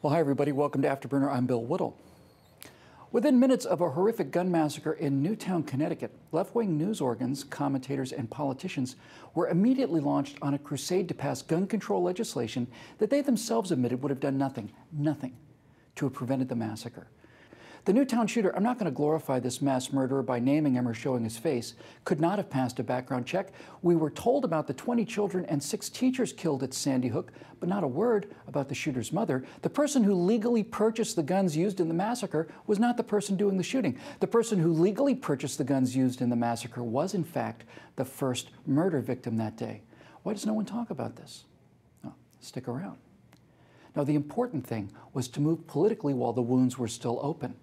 Well, hi everybody, welcome to Afterburner. I'm Bill Whittle. Within minutes of a horrific gun massacre in Newtown, Connecticut, left-wing news organs, commentators, and politicians were immediately launched on a crusade to pass gun control legislation that they themselves admitted would have done nothing to have prevented the massacre. The Newtown shooter, I'm not going to glorify this mass murderer by naming him or showing his face, could not have passed a background check. We were told about the 20 children and 6 teachers killed at Sandy Hook, but not a word about the shooter's mother. The person who legally purchased the guns used in the massacre was not the person doing the shooting. The person who legally purchased the guns used in the massacre was, in fact, the first murder victim that day. Why does no one talk about this? Oh, stick around. Now, the important thing was to move politically while the wounds were still open.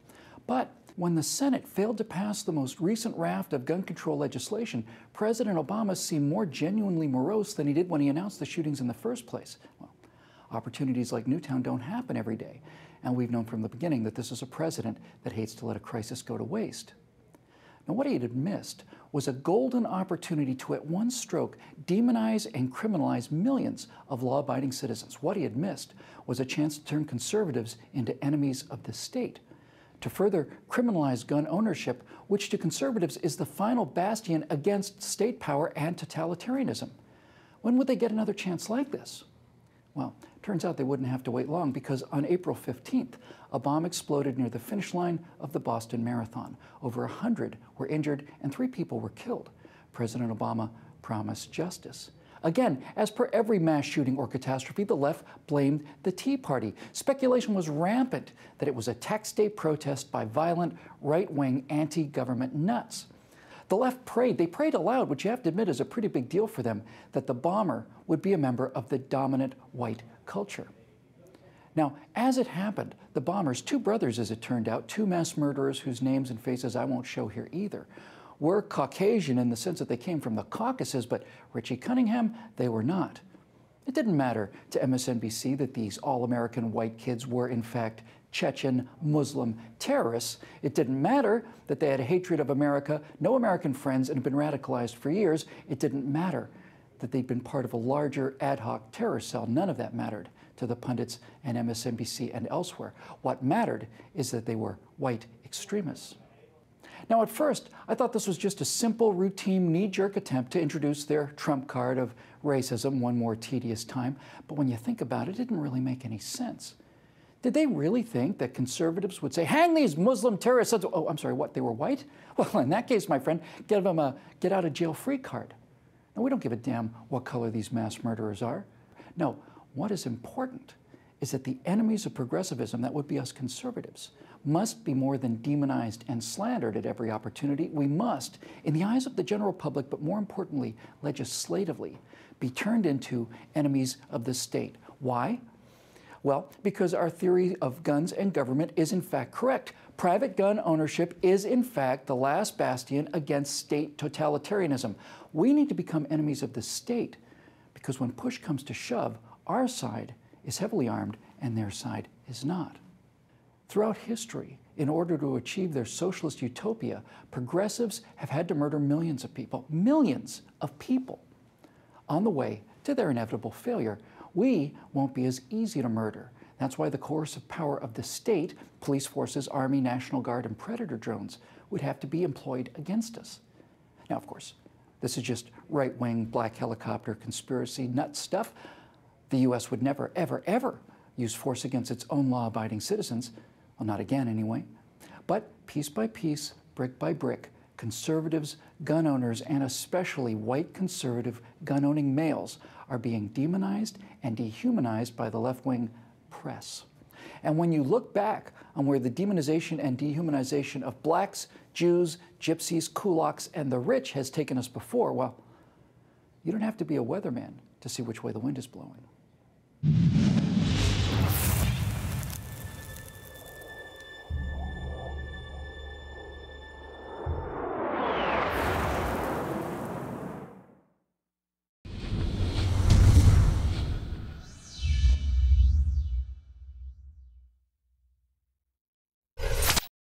But when the Senate failed to pass the most recent raft of gun control legislation, President Obama seemed more genuinely morose than he did when he announced the shootings in the first place. Well, opportunities like Newtown don't happen every day, and we've known from the beginning that this is a president that hates to let a crisis go to waste. Now, what he had missed was a golden opportunity to, at one stroke, demonize and criminalize millions of law-abiding citizens. What he had missed was a chance to turn conservatives into enemies of the state, to further criminalize gun ownership, which to conservatives is the final bastion against state power and totalitarianism. When would they get another chance like this? Well, it turns out they wouldn't have to wait long, because on April 15th, a bomb exploded near the finish line of the Boston Marathon. Over 100 were injured and 3 people were killed. President Obama promised justice. Again, as per every mass shooting or catastrophe, the left blamed the Tea Party. Speculation was rampant that it was a tax day protest by violent, right-wing, anti-government nuts. The left prayed. They prayed aloud, which you have to admit is a pretty big deal for them, that the bomber would be a member of the dominant white culture. Now, as it happened, the bombers, 2 brothers as it turned out, 2 mass murderers whose names and faces I won't show here either, were Caucasian in the sense that they came from the Caucasus, but Richie Cunningham, they were not. It didn't matter to MSNBC that these all-American white kids were, in fact, Chechen Muslim terrorists. It didn't matter that they had a hatred of America, no American friends, and had been radicalized for years. It didn't matter that they'd been part of a larger ad hoc terror cell. None of that mattered to the pundits and MSNBC and elsewhere. What mattered is that they were white extremists. Now, at first, I thought this was just a simple, routine, knee-jerk attempt to introduce their trump card of racism one more tedious time. But when you think about it, it didn't really make any sense. Did they really think that conservatives would say, hang these Muslim terrorists? Oh, I'm sorry, what, they were white? Well, in that case, my friend, give them a get-out-of-jail-free card. Now, we don't give a damn what color these mass murderers are. No, what is important is that the enemies of progressivism, that would be us conservatives, must be more than demonized and slandered at every opportunity. We must, in the eyes of the general public, but more importantly, legislatively, be turned into enemies of the state. Why? Well, because our theory of guns and government is in fact correct. Private gun ownership is in fact the last bastion against state totalitarianism. We need to become enemies of the state, because when push comes to shove, our side is heavily armed and their side is not. Throughout history, in order to achieve their socialist utopia, progressives have had to murder millions of people, on the way to their inevitable failure. We won't be as easy to murder. That's why the coercive power of the state, police forces, Army, National Guard, and Predator drones would have to be employed against us. Now, of course, this is just right-wing, black helicopter, conspiracy nut stuff. The U.S. would never, ever, ever use force against its own law-abiding citizens. Well, not again, anyway. But piece by piece, brick by brick, conservatives, gun owners, and especially white conservative gun-owning males are being demonized and dehumanized by the left-wing press. And when you look back on where the demonization and dehumanization of blacks, Jews, gypsies, kulaks, and the rich has taken us before, well, you don't have to be a weatherman to see which way the wind is blowing.